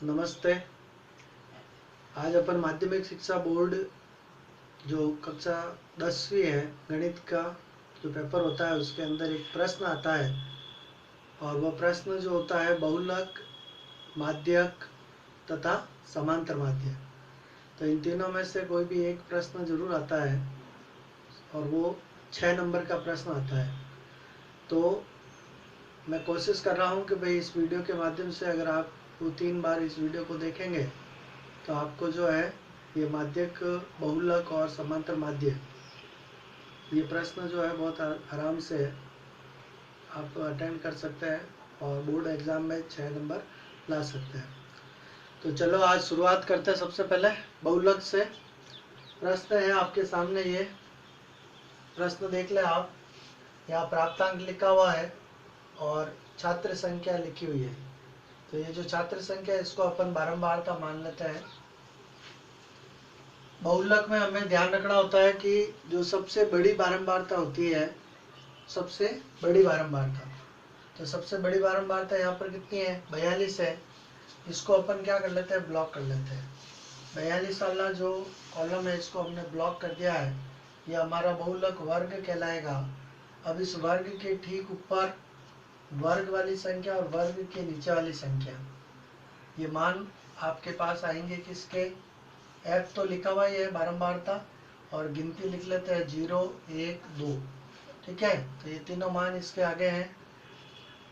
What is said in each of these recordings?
नमस्ते। आज अपन माध्यमिक शिक्षा बोर्ड जो कक्षा 10वीं है गणित का जो पेपर होता है उसके अंदर एक प्रश्न आता है और वह प्रश्न जो होता है बहुलक, माध्यक तथा समांतर माध्य। तो इन तीनों में से कोई भी एक प्रश्न जरूर आता है और वो 6 नंबर का प्रश्न आता है। तो मैं कोशिश कर रहा हूँ कि भाई इस वीडियो के माध्यम से अगर आप 2-3 बार इस वीडियो को देखेंगे तो आपको जो है ये माध्यक, बहुलक और समांतर माध्य ये प्रश्न जो है बहुत आराम से आप अटेंड कर सकते हैं और बोर्ड एग्जाम में 6 नंबर ला सकते हैं। तो चलो आज शुरुआत करते हैं। सबसे पहले बहुलक से प्रश्न है आपके सामने। ये प्रश्न देख ले आप, यहाँ प्राप्तांक लिखा हुआ है और छात्र संख्या लिखी हुई है। तो ये जो छात्र संख्या है इसको अपन बारंबारता मान लेते हैं। बहुलक में हमें ध्यान रखना होता है कि जो सबसे बड़ी बारंबारता होती है, सबसे बड़ी बारंबारता, तो सबसे बड़ी बारंबारता यहाँ पर कितनी है? 42 है। इसको अपन क्या कर लेते हैं? ब्लॉक कर लेते हैं। 42 वाला जो कॉलम है इसको हमने ब्लॉक कर दिया है। ये हमारा बहुलक वर्ग कहलाएगा। अब इस वर्ग के ठीक ऊपर वर्ग वाली संख्या और वर्ग के नीचे वाली संख्या, ये मान आपके पास आएंगे किसके? एफ तो लिखा हुआ ही है बारंबारता, और गिनती लिख लेते हैं 0, 1, 2। ठीक है, तो ये तीनों मान इसके आगे हैं।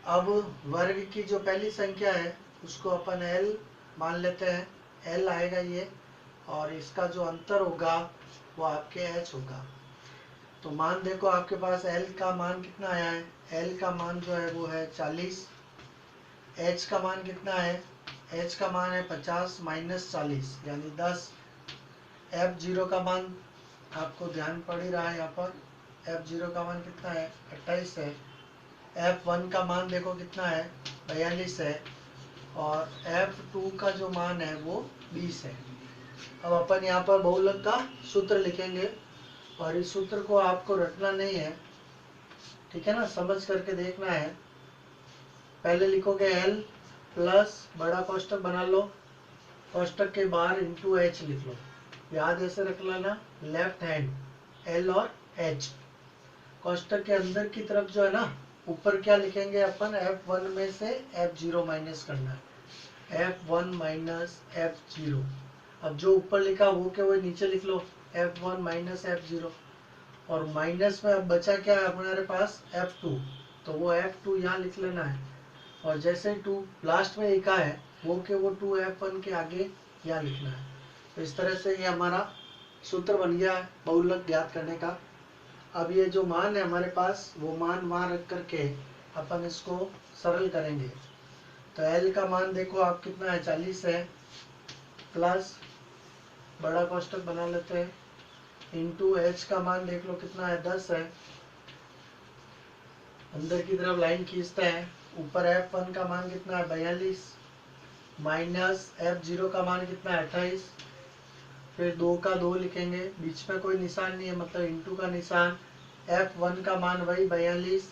अब वर्ग की जो पहली संख्या है उसको अपन एल मान लेते हैं। एल आएगा ये, और इसका जो अंतर होगा वो आपके एच होगा। तो मान देखो आपके पास एल का मान कितना आया है? एल का मान जो है वो है 40। एच का मान कितना है? एच का मान है 50 माइनस 40 यानी 10। F0 का मान आपको ध्यान पड़ ही रहा है। यहाँ पर F0 का मान कितना है? 28 है। F1 का मान देखो कितना है? 42 है। और F2 का जो मान है वो 20 है। अब अपन यहाँ पर बहुलक का सूत्र लिखेंगे और इस सूत्र को आपको रटना नहीं है, ठीक है ना, समझ करके देखना है। पहले लिखोगे L प्लस बड़ा कोष्टक बना लो, कोष्टक के बाहर इंटू एच लिख लो। याद ऐसे रख लेना, लेफ्ट हैंड एल और एच। कोष्टक के अंदर की तरफ जो है ना, ऊपर क्या लिखेंगे अपन? F1 में से F0 माइनस करना है। F1 minus F0। अब जो ऊपर लिखा वो के वो नीचे लिख लो, F1 माइनस F0। और माइनस में अब बचा क्या है हमारे पास? F2। तो वो F2 यहाँ लिख लेना है। और जैसे 2 लास्ट में लिखा है वो के वो 2F1 के आगे यहाँ लिखना है। तो इस तरह से ये हमारा सूत्र बन गया है बहुलक ज्ञात करने का। अब ये जो मान है हमारे पास वो मान वहाँ रख करके अपन इसको सरल करेंगे। तो L का मान देखो आप कितना है? 40 है। प्लस बड़ा कोष्टक बना लेते हैं, इंटू H का मान देख लो कितना है? 10 है। अंदर की तरफ लाइन खींचते हैं। ऊपर F1 का मान कितना है? 42 माइनस F0 का मान कितना है? 28। फिर 2 का 2 लिखेंगे, बीच में कोई निशान नहीं है मतलब इंटू का निशान। F1 का मान वही 42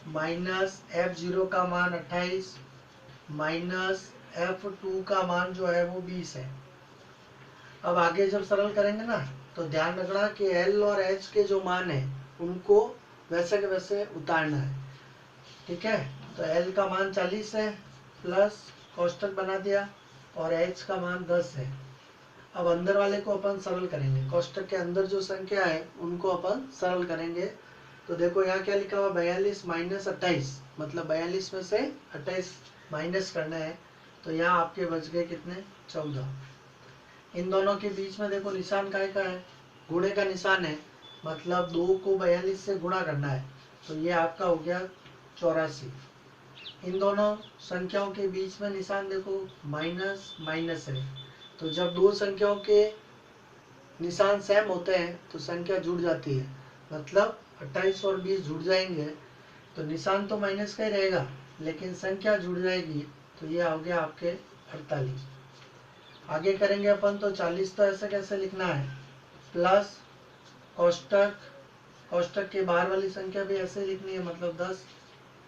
माइनस F0 का मान 28 माइनस F2 का मान जो है वो 20 है। अब आगे जब सरल करेंगे ना तो ध्यान रखना कि L और H के जो मान है उनको वैसे के वैसे उतारना है। ठीक है, तो L का मान 40 है, प्लस कोष्टक बना दिया, और H का मान 10 है। अब अंदर वाले को अपन सरल करेंगे। कोष्टक के अंदर जो संख्या है उनको अपन सरल करेंगे। तो देखो यहाँ क्या लिखा हुआ? 42 माइनस 28, मतलब 42 में से 28 माइनस करना है। तो यहाँ आपके बच गए कितने? 14। इन दोनों के बीच में देखो निशान काय का है? गुणे का निशान है, मतलब 2 को 42 से गुणा करना है। तो ये आपका हो गया 84। इन दोनों संख्याओं के बीच में निशान देखो माइनस माइनस है। तो जब दो संख्याओं के निशान सेम होते हैं तो संख्या जुड़ जाती है, मतलब 28 और 20 जुड़ जाएंगे तो निशान तो माइनस का ही रहेगा लेकिन संख्या जुड़ जाएगी। तो ये हो गया आपके 48। आगे करेंगे अपन तो 40 तो ऐसे कैसे लिखना है? प्लस कोष्टक, कोष्टक के बाहर वाली संख्या भी ऐसे लिखनी है, मतलब 10।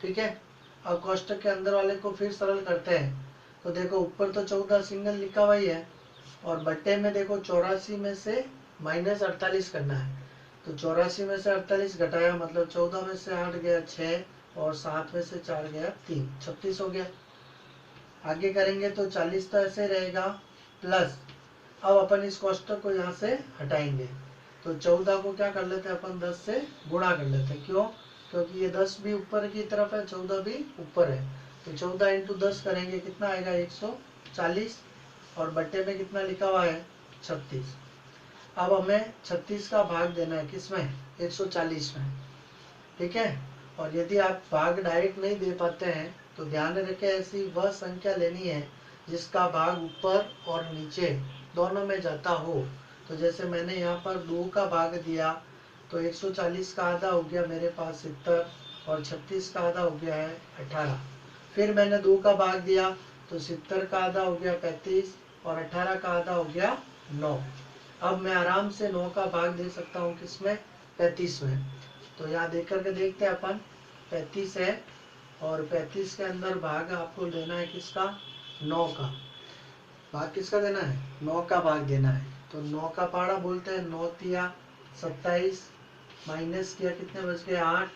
ठीक है, अब कोष्टक के अंदर वाले को फिर सरल करते हैं। तो देखो ऊपर तो 14 सिंगल लिखा हुआ ही है, और बट्टे में देखो 84 में से माइनस 48 करना है। तो 84 में से 48 घटाया, मतलब 14 में से 8 गया 6, और 7 में से 4 गया 3, 36 हो गया। आगे करेंगे तो 40 तो ऐसे रहेगा, प्लस अब अपन इस कोष्टक को यहाँ से हटाएंगे। तो 14 को क्या कर लेते हैं अपन, 10 से गुणा कर लेते हैं। क्यों? क्योंकि ये 10 भी ऊपर की तरफ है, 14 भी ऊपर है। तो 14 इंटू 10 करेंगे, कितना आएगा 140, और बट्टे में कितना लिखा हुआ है 36। अब हमें 36 का भाग देना है, किसमें, 140 में। ठीक है। और यदि आप भाग डायरेक्ट नहीं दे पाते हैं तो ध्यान रखें, ऐसी वह संख्या लेनी है जिसका भाग ऊपर और नीचे दोनों में जाता हो। तो जैसे मैंने यहाँ पर 2 का भाग दिया, तो 140 का आधा हो गया मेरे पास 70, और 36 का आधा हो गया है 18। फिर मैंने 2 का भाग दिया, तो 70 का आधा हो गया 35, और 18 का आधा हो गया 9। अब मैं आराम से 9 का भाग दे सकता हूँ, किसमें, 35 में। तो यहाँ देख करके देखते हैं अपन, 35 है, और 35 के अंदर भाग आपको देना है किसका, 9 का। भाग किसका देना है, 9 का भाग देना है। तो 9 का पाड़ा बोलते हैं, 9 तिया 27, माइनस किया कितने बच गए 8।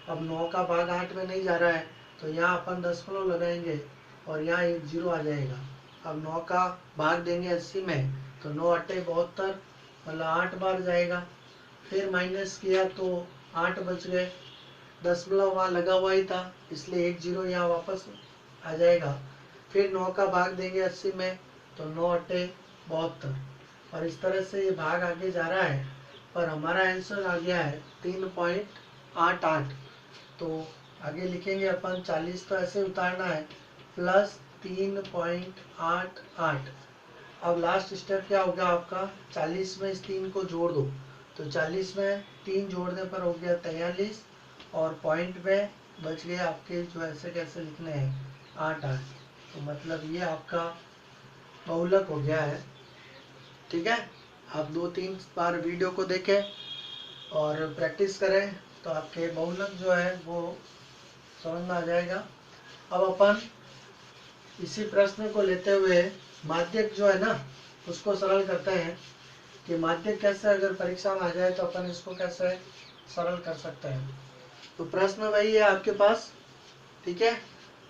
अब 9 का भाग 8 में नहीं जा रहा है, तो यहाँ अपन दशमलव लगाएंगे, और यहाँ एक जीरो आ जाएगा। अब 9 का भाग देंगे 80 में, तो 9 अट्ठे 72, मतलब 8 बार जाएगा। फिर माइनस किया तो 8 बच गए, दशमलव वहाँ लगा हुआ ही था, इसलिए एक जीरो यहाँ वापस आ जाएगा। फिर 9 का भाग देंगे 80 में, तो 9 अट्ठे 72, और इस तरह से ये भाग आगे जा रहा है। पर हमारा आंसर आ गया है 3.88। तो आगे लिखेंगे अपन, 40 तो ऐसे उतारना है, प्लस 3.88। अब लास्ट स्टेप क्या होगा आपका, 40 में इस 3 को जोड़ दो। तो 40 में 3 जोड़ने पर हो गया 43, और पॉइंट में बच गए आपके, जो ऐसे कैसे लिखने हैं, 8। तो मतलब ये आपका बहुलक हो गया है। ठीक है। आप 2-3 बार वीडियो को देखें और प्रैक्टिस करें, तो आपके बहुलक जो है वो समझ में आ जाएगा। अब अपन इसी प्रश्न को लेते हुए माध्यक जो है ना, उसको सरल करते हैं कि माध्यक कैसे अगर परीक्षा में आ जाए तो अपन इसको कैसे सरल कर सकते हैं। तो प्रश्न वही है आपके पास, ठीक है।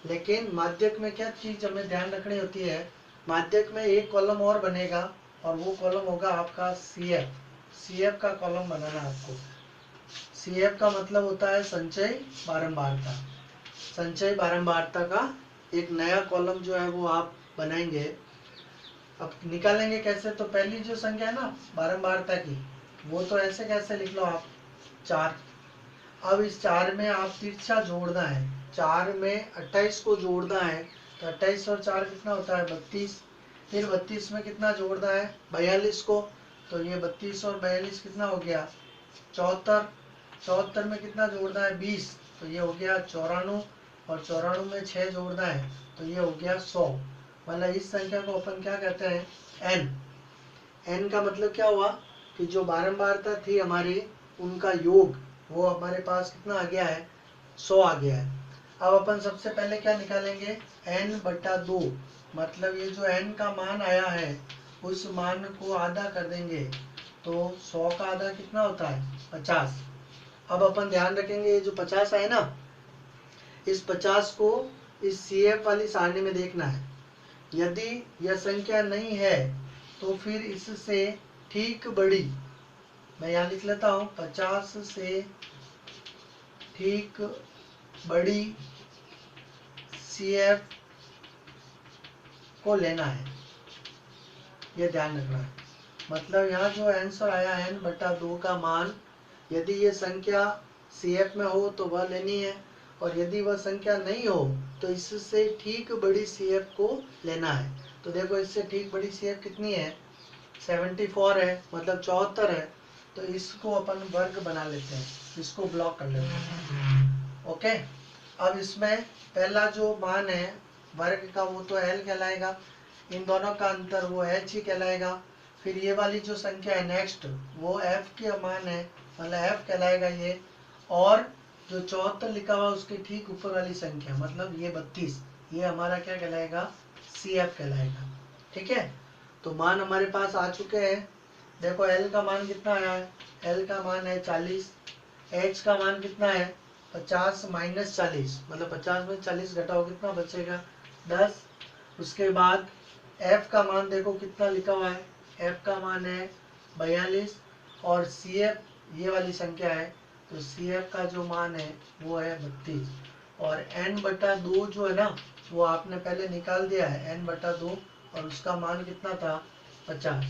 लेकिन माध्यक में क्या चीज हमें ध्यान रखनी होती है, माध्यक में एक कॉलम और बनेगा, और वो कॉलम होगा आपका CF। CF का कॉलम बनाना है आपको। CF का मतलब होता है संचय बारंबारता। संचय बारंबारता का एक नया कॉलम जो है वो आप बनाएंगे। अब निकालेंगे कैसे, तो पहली जो संख्या है ना बारंबारता की, वो तो ऐसे कैसे लिख लो आप, 4। अब इस 4 में आप तिरछा जोड़ना है, 4 में 28 को जोड़ना है, तो 28 और 4 कितना होता है 32। फिर 32 में कितना जोड़ना है 42 को, तो ये 32 और 42 कितना हो गया 74। 74 में कितना जोड़ना है 20, तो ये हो गया 94, और 94 में 6 जोड़ना है, तो ये हो गया 100। मतलब इस संख्या को अपन क्या कहते हैं, n। n का मतलब क्या हुआ कि जो बारंबारता थी हमारी, उनका योग वो हमारे पास कितना आ गया है 100 आ गया है। अब अपन सबसे पहले क्या निकालेंगे, n/2, मतलब ये जो n का मान आया है उस मान को आधा कर देंगे, तो 100 का आधा कितना होता है 50। अब अपन ध्यान रखेंगे ये जो 50 है ना, इस 50 को इस CF वाली सारणी में देखना है। यदि यह संख्या नहीं है तो फिर इससे ठीक बड़ी, मैं यहाँ लिख लेता हूँ, 50 से ठीक बड़ी CF को लेना है, ये ध्यान रखना है। मतलब यहाँ जो आंसर आया n/2 का मान, यदि ये संख्या CF में हो तो वह लेनी है, और यदि वह संख्या नहीं हो तो इससे ठीक बड़ी CF को लेना है। तो देखो इससे ठीक बड़ी CF कितनी है 74 है, मतलब 74 है। तो इसको अपन वर्ग बना लेते हैं, इसको ब्लॉक कर लेते हैं। ओके। अब इसमें पहला जो मान है वर्ग का वो तो L कहलाएगा, इन दोनों का अंतर वो H ही कहलाएगा। फिर ये वाली जो संख्या है नेक्स्ट, वो F के मान है, मतलब F कहलाएगा ये। और जो 74 लिखा हुआ उसके ठीक ऊपर वाली संख्या, मतलब ये 32, ये हमारा क्या कहलाएगा CF कहलाएगा। ठीक है, तो मान हमारे पास आ चुके हैं। देखो L का मान कितना आया है, L का मान है 40, H का मान कितना है 50 माइनस 40, मतलब 50 में 40 घटाओ कितना बचेगा 10। उसके बाद F का मान देखो कितना लिखा हुआ है, F का मान है 42 और CF ये वाली संख्या है, तो CF का जो मान है वो है 32 और n/2 जो है ना वो आपने पहले निकाल दिया है n/2 और उसका मान कितना था 50।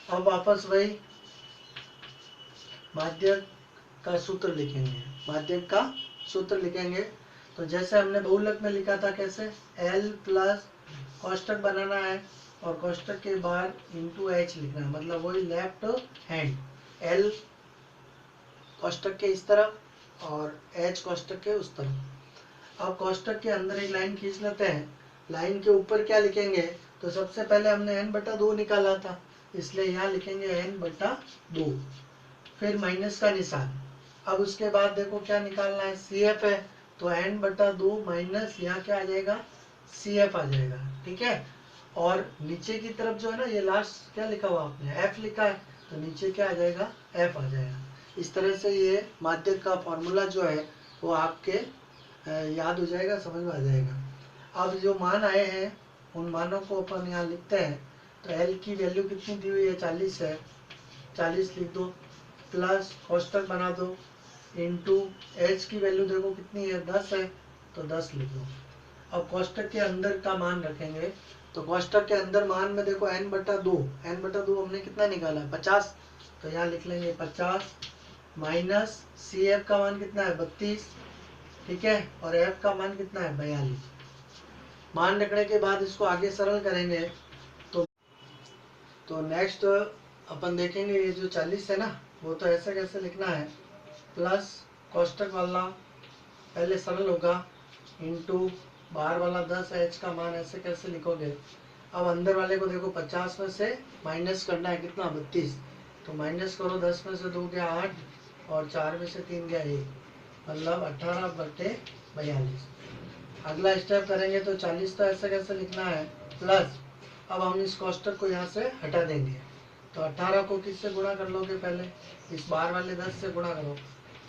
अब वापस वही माध्यक का सूत्र लिखेंगे, माध्यक का सूत्र लिखेंगे। तो जैसे हमने बहुलक में लिखा था कैसे, L प्लस कोष्टक बनाना है और कोष्टक के बाहर इंटू H लिखना है, मतलब वही लेफ्ट हैंड, L कोष्टक के इस तरफ और H कोष्टक के उस तरफ। अब कोष्टक के अंदर एक लाइन खींच लेते हैं। लाइन के ऊपर क्या लिखेंगे, तो सबसे पहले हमने n/2 निकाला था, इसलिए यहाँ लिखेंगे n/2, फिर माइनस का निशान। अब उसके बाद देखो क्या निकालना है, CF है, तो n/2 माइनस यहाँ क्या आ जाएगा CF आ जाएगा। ठीक है, और नीचे की तरफ जो है ना ये लास्ट क्या लिखा हुआ आपने F लिखा है, तो नीचे क्या आ जाएगा F आ जाएगा। इस तरह से ये माध्यक का फॉर्मूला जो है वो आपके याद हो जाएगा, समझ में आ जाएगा। अब जो मान आए हैं उन मानों को अपन यहाँ लिखते हैं। तो L की वैल्यू कितनी दी हुई है 40 है, 40 लिख दो, प्लस कोष्टक बना दो, इंटू H की वैल्यू देखो कितनी है 10 है, तो 10 लिख दो। अब कोष्टक के अंदर का मान रखेंगे, तो कोष्टक के अंदर मान में देखो n/2, n/2 हमने कितना निकाला 50, तो यहाँ लिख लेंगे 50 माइनस CF का मान कितना है 32, ठीक है, और F का मान कितना है 42। मान रखने के बाद इसको आगे सरल करेंगे तो नेक्स्ट अपन देखेंगे ये जो 40 है ना वो तो ऐसे कैसे लिखना है, प्लस कोष्टक वाला पहले सरल होगा, इंटू बाहर वाला 10 H का मान ऐसे कैसे लिखोगे। अब अंदर वाले को देखो 50 में से माइनस करना है कितना 32, तो माइनस करो, 10 में से 2 गया 8 और 4 में से 3 गया 1, मतलब 18/42। अगला स्टेप करेंगे तो 40 तो ऐसे कैसे लिखना है, प्लस अब हम इस कोष्टक को यहाँ से हटा देंगे, तो 18 को किससे गुणा कर लोगे, पहले इस बाहर वाले 10 से गुणा करो,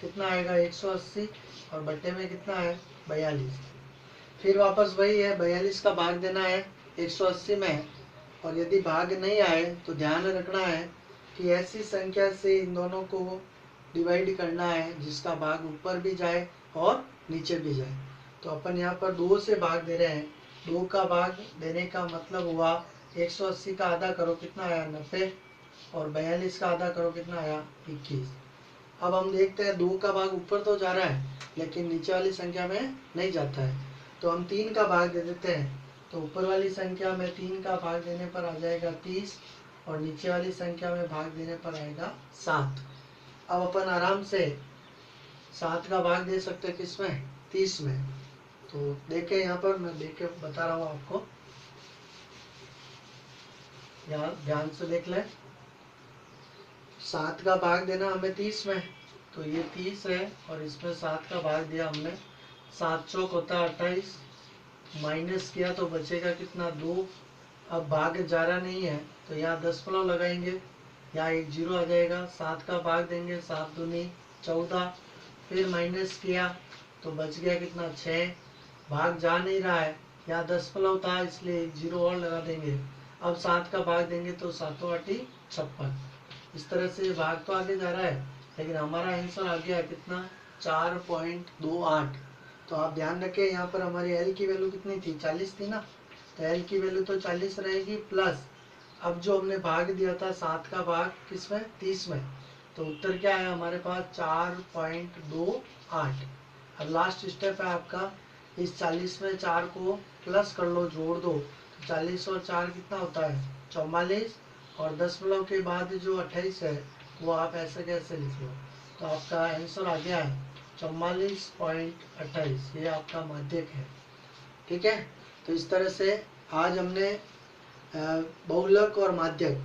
कितना आएगा 180 और बट्टे में कितना है 42। फिर वापस वही है 42 का भाग देना है 180 में, और यदि भाग नहीं आए तो ध्यान रखना है कि ऐसी संख्या से इन दोनों को डिवाइड करना है जिसका भाग ऊपर भी जाए और नीचे भी जाए। तो अपन यहाँ पर 2 से भाग दे रहे हैं, 2 का भाग देने का मतलब हुआ 180 का आधा करो कितना आया 90 और 42 का आधा करो कितना आया 21। अब हम देखते हैं 2 का भाग ऊपर तो जा रहा है लेकिन नीचे वाली संख्या में नहीं जाता है, तो हम 3 का भाग दे देते हैं, तो ऊपर वाली संख्या में 3 का भाग देने पर आ जाएगा 30 और नीचे वाली संख्या में भाग देने पर आएगा 7। अब अपन आराम से 7 का भाग दे सकते हैं किसमें 30 में, तो देखें यहाँ पर मैं देख के बता रहा हूँ आपको, यहाँ ध्यान से देख लें। 7 का भाग देना हमें 30 में, तो ये 30 है और इसमें 7 का भाग दिया हमने, 7 चौक होता है 28, माइनस किया तो बचेगा कितना 2। अब भाग जा रहा नहीं है तो यहाँ 10 लगाएंगे, यहाँ एक जीरो आ जाएगा, 7 का भाग देंगे 7 दूनी 14, फिर माइनस किया तो बच गया कितना 6, भाग जा नहीं रहा है, यहाँ 10 था इसलिए एक जीरो और लगा देंगे। अब 7 का भाग देंगे तो 7 8 56। इस तरह से भाग तो आगे जा रहा है लेकिन हमारा आंसर आ गया कितना 4.28। तो आप ध्यान रखें यहाँ पर हमारी L की वैल्यू कितनी थी 40 थी ना, तो L की वैल्यू तो 40 रहेगी, प्लस अब जो हमने भाग दिया था 7 का भाग किसमें 30 में, तो उत्तर क्या है हमारे पास 4.28। अब लास्ट स्टेप है आपका, इस 40 में 4 को प्लस कर लो, जोड़ दो, तो 40 और 4 कितना होता है 44, और 10 के बाद जो 28 है वो आप ऐसे कैसे लिख लो, तो आपका आंसर आ गया है 44.28, ये आपका माध्यक है। ठीक है, तो इस तरह से आज हमने बहुलक और माध्यक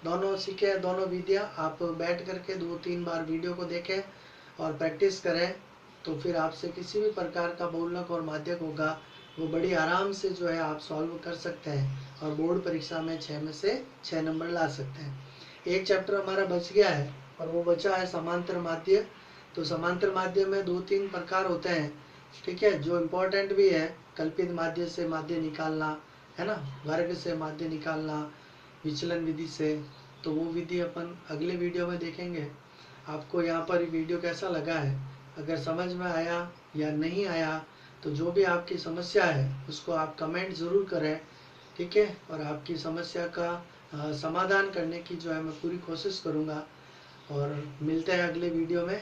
दोनों सीखे, दोनों विधियाँ आप बैठ करके 2-3 बार वीडियो को देखें और प्रैक्टिस करें, तो फिर आपसे किसी भी प्रकार का बहुलक और माध्यक होगा वो बड़ी आराम से जो है आप सॉल्व कर सकते हैं और बोर्ड परीक्षा में 6 में से 6 नंबर ला सकते हैं। एक चैप्टर हमारा बच गया है और वो बचा है समांतर माध्य। तो समांतर माध्य में 2-3 प्रकार होते हैं, ठीक है, जो इम्पोर्टेंट भी है। कल्पित माध्य से माध्य निकालना, है ना, वर्ग से माध्य निकालना, विचलन विधि से। तो वो विधि अपन अगले वीडियो में देखेंगे। आपको यहाँ पर वीडियो कैसा लगा है, अगर समझ में आया या नहीं आया, तो जो भी आपकी समस्या है उसको आप कमेंट ज़रूर करें, ठीक है। और आपकी समस्या का समाधान करने की जो है मैं पूरी कोशिश करूँगा। और मिलते हैं अगले वीडियो में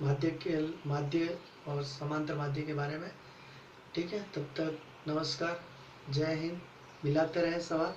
माध्य और समांतर माध्य के बारे में, ठीक है। तब तक नमस्कार, जय हिंद। मिलाते रहें सवाल।